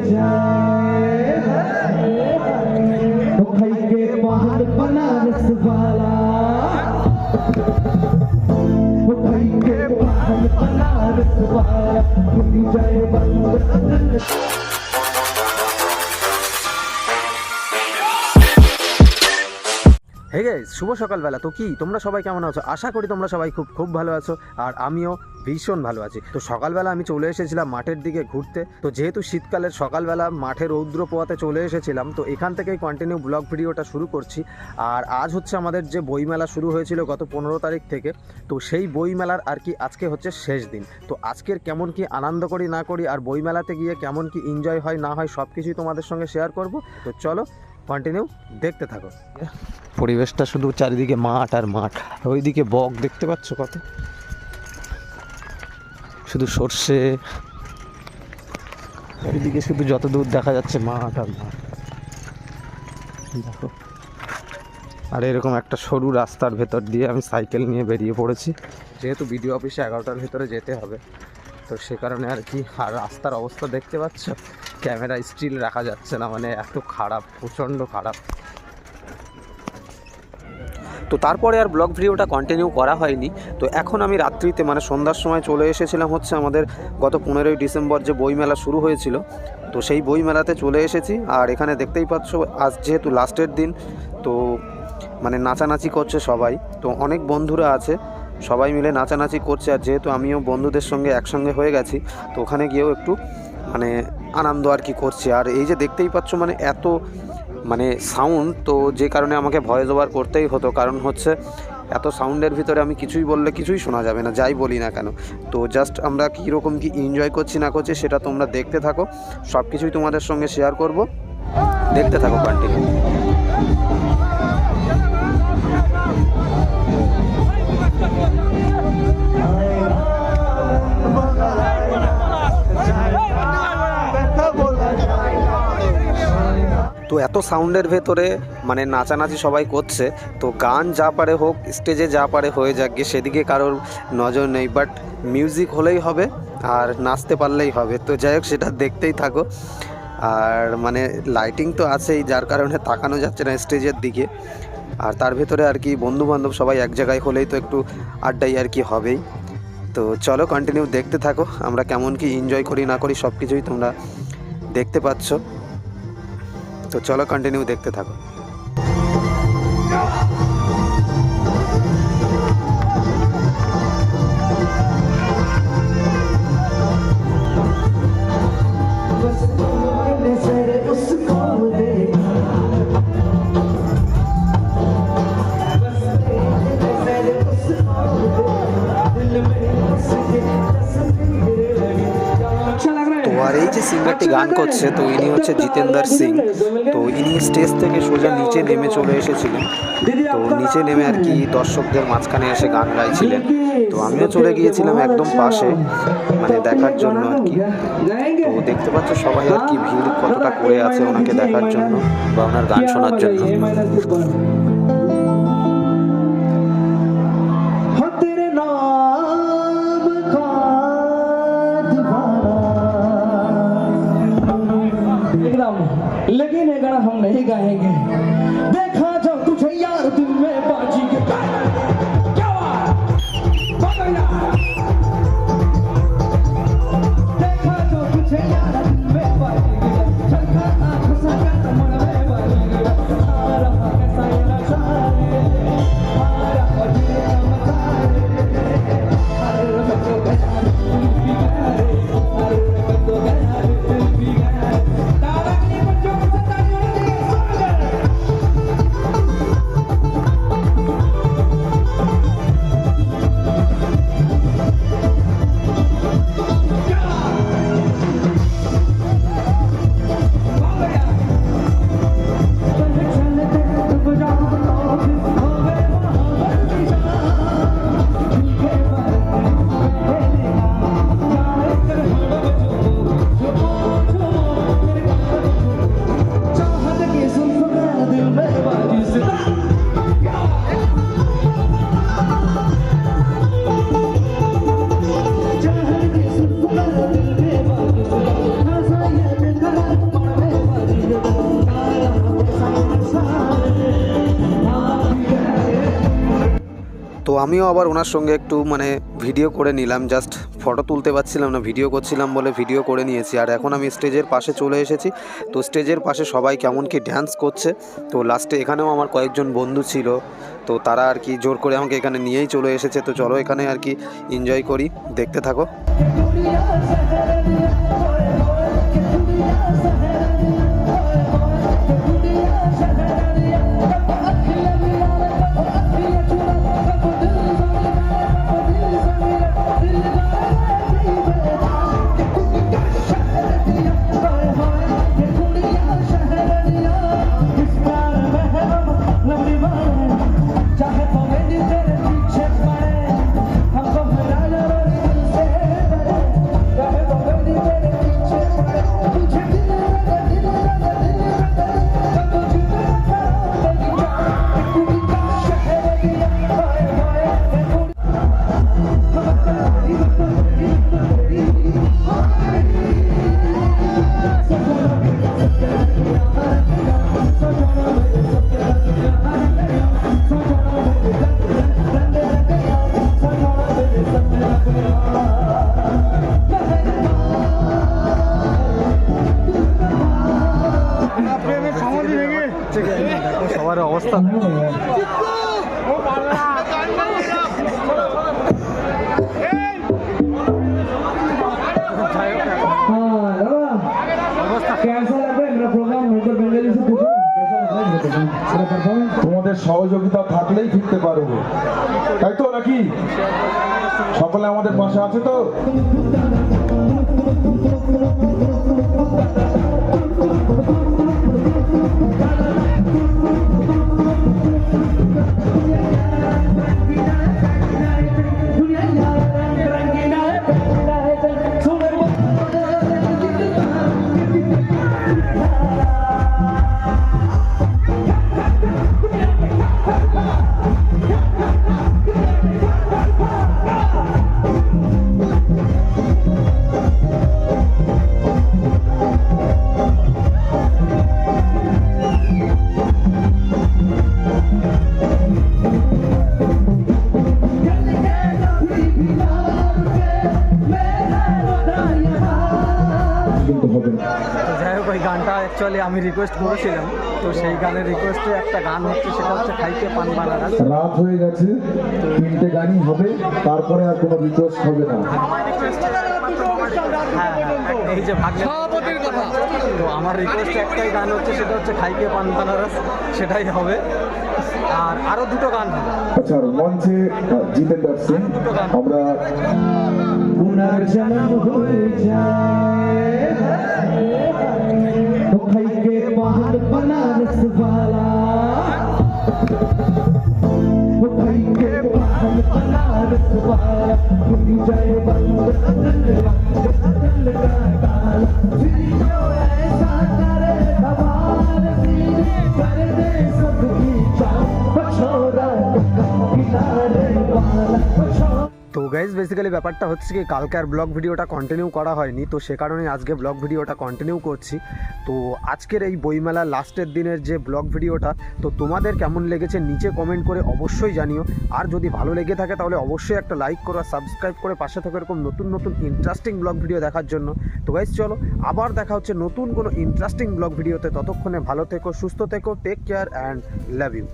Hey guys, শুভ সকালবেলা। তো কি তোমরা সবাই কেমন আছো? আশা করি তোমরা সবাই খুব ভালো আছো, আর আমিও ভীষণ ভালো আছি। তো সকালবেলা আমি চলে এসেছিলাম মাঠের দিকে ঘুরতে। তো যেহেতু শীতকালের সকালবেলা মাঠে রৌদ্র পোয়াতে চলে এসেছিলাম, তো এখান থেকেই কন্টিনিউ ব্লগ ভিডিওটা শুরু করছি। আর আজ হচ্ছে আমাদের যে বইমেলা শুরু হয়েছিল গত 15 তারিখ থেকে, তো সেই বইমেলার আর কি আজকে হচ্ছে শেষ দিন। তো আজকের কেমন কি আনন্দ করি না করি, আর বইমেলাতে গিয়ে কেমন কি এনজয় হয় না হয়, সব কিছুই তোমাদের সঙ্গে শেয়ার করব। তো চলো কন্টিনিউ দেখতে থাকো। পরিবেশটা শুধু চারিদিকে মাঠ আর মাঠ, ওইদিকে বক দেখতে পাচ্ছ কত, শুধু সর্ষে, ওইদিকে শুধু যত দূর দেখা যাচ্ছে মাঠ আর মাঠ। দেখো, আর এরকম একটা সরু রাস্তার ভেতর দিয়ে আমি সাইকেল নিয়ে বেরিয়ে পড়েছি, যেহেতু বিডিও অফিসে 11টার ভেতরে যেতে হবে। তো সে কারণে আর কি। আর রাস্তার অবস্থা দেখতে পাচ্ছ, ক্যামেরা স্টিল রাখা যাচ্ছে না, মানে এত খারাপ, প্রচণ্ড খারাপ। তো তারপরে আর ব্লগ ভিডিওটা কন্টিনিউ করা হয়নি। তো এখন আমি রাত্রিতে মানে সন্ধ্যার সময় চলে এসেছিলাম হচ্ছে আমাদের গত 15ই ডিসেম্বর যে বইমেলা শুরু হয়েছিল, তো সেই বইমেলাতে চলে এসেছি। আর এখানে দেখতেই পাচ্ছ আজ যেহেতু লাস্টের দিন, তো মানে নাচানাচি করছে সবাই। তো অনেক বন্ধুরা আছে, সবাই মিলে নাচানাচি করছে। আর যেহেতু আমিও বন্ধুদের সঙ্গে একসঙ্গে হয়ে গেছি, তো ওখানে গিয়েও একটু মানে আনন্দ আর কি করছি। আর এই যে দেখতেই পাচ্ছ মানে এত মানে সাউন্ড, তো যে কারণে আমাকে ভয়েস ওভার করতেই হতো, কারণ হচ্ছে এত সাউন্ডের ভিতরে আমি কিছুই বললে কিছুই শোনা যাবে না, যাই বলি না কেন। তো জাস্ট আমরা কীরকম কি এনজয় করছি না করছি সেটা তোমরা দেখতে থাকো, সব কিছুই তোমাদের সঙ্গে শেয়ার করব, দেখতে থাকো কন্টিনিউ। তো এত সাউন্ডের ভেতরে মানে নাচানাচি সবাই করছে, তো গান যা পারে হোক, স্টেজে যা পারে হয়ে যাক গিয়ে, সেদিকে কারোর নজর নেই। বাট মিউজিক হলেই হবে আর নাচতে পারলেই হবে। তো যাই হোক, সেটা দেখতেই থাকো। আর মানে লাইটিং তো আছেই, যার কারণে তাকানো যাচ্ছে না স্টেজের দিকে। আর তার ভেতরে আর কি বন্ধুবান্ধব সবাই এক জায়গায় হলেই তো একটু আড্ডাই আর কি হবেই। তো চলো কন্টিনিউ দেখতে থাকো, আমরা কেমন কি এনজয় করি না করি সব কিছুই তোমরা দেখতে পাচ্ছ। তো চলো কন্টিনিউ দেখতে থাকো। আর এই যে সিঙ্গারটি গান করছে, তো ইনি হচ্ছে জিতেন্দ্র সিং। তো ইনি স্টেজ থেকে সোজা নিচে নেমে চলে এসেছিলেন। তো নিচে নেমে আর কি দর্শকদের মাঝখানে এসে গান গাইছিলেন। তো আমিও চলে গিয়েছিলাম একদম পাশে, মানে দেখার জন্য আর কি। তো দেখতে পাচ্ছ সবাই আর কি ভিড় কতটা করে আছে ওনাকে দেখার জন্য বা ওনার গান শোনার জন্য। लेकिन ये गाना हम नहीं गाएंगे। देखा जो तुझे यार दिल में बाजी के क्या देखा जो तुझे यार दिल में बाजी के चलका आँख सका मन में बाजी के आ रहा कैसा ये नशा रे आ रहा दिल का मजा रे हर रंग तो गया दिल भी गया रे हर रंग तो गया दिल भी गया तारा की बच्चों আমিও আবার ওনার সঙ্গে একটু মানে ভিডিও করে নিলাম, জাস্ট ফটো তুলতে পারছিলাম না, ভিডিও করছিলাম বলে ভিডিও করে নিয়েছি। আর এখন আমি স্টেজের পাশে চলে এসেছি। তো স্টেজের পাশে সবাই কেমন কি ড্যান্স করছে, তো লাস্টে এখানেও আমার কয়েকজন বন্ধু ছিল, তো তারা আর কি জোর করে আমাকে এখানে নিয়েই চলে এসেছে। তো চলো এখানে আর কি এনজয় করি, দেখতে থাকো। সবার অবস্থা তোমাদের সহযোগিতা থাকলেই ফিরতে পারবো, তাই তো নাকি? সকলে আমাদের পাশে আছে তো? যাই হোক, ওই গানটা অ্যাকচুয়ালি আমি রিকোয়েস্ট করেছিলাম, তো সেই গানের রিকোয়েস্টে একটা গান হচ্ছে, সেটা হচ্ছে খাইতে পান বানানা। রাত হয়ে গেছে, 3টে গানই হবে, তারপরে আর কোনো রিকোয়েস্ট হবে না। হ্যাঁ, এই যে ভাগ্যের কথা, তো আমার রিকোয়েস্টে একটাই গান হচ্ছে, সেটা হচ্ছে খাইতে পান বানারস, সেটাই হবে। আর আরো দুটো গান হবে। আচ্ছা, মঞ্চে জিতেন্দ্র সিং, আমরা पुनर्जन्म हो जाए तो भाई के पान बनारस वाला, वो भाई के पान बनारस वाला खुल जाए बंद दिल का ताला, फिर जो ऐसा करे कमाल सीने कर दे सबकी जान, छोरा किनारे वाला छोरा। তো গাইজ বেসিক্যালি ব্যাপারটা হচ্ছে কি, কালকে আর ব্লগ ভিডিওটা কন্টিনিউ করা হয়নি, তো সে কারণেই আজকে ব্লগ ভিডিওটা কন্টিনিউ করছি। তো আজকের এই বইমেলার লাস্টের দিনের যে ব্লগ ভিডিওটা, তো তোমাদের কেমন লেগেছে নিচে কমেন্ট করে অবশ্যই জানিও। আর যদি ভালো লেগে থাকে তাহলে অবশ্যই একটা লাইক করো আর সাবস্ক্রাইব করে পাশে থাকো এরকম নতুন নতুন ইন্টারেস্টিং ব্লগ ভিডিও দেখার জন্য। তো গাইজ চলো আবার দেখা হচ্ছে নতুন কোনো ইন্টারেস্টিং ব্লগ ভিডিওতে, ততক্ষণে ভালো থেকো, সুস্থ থেকো, take care and love you.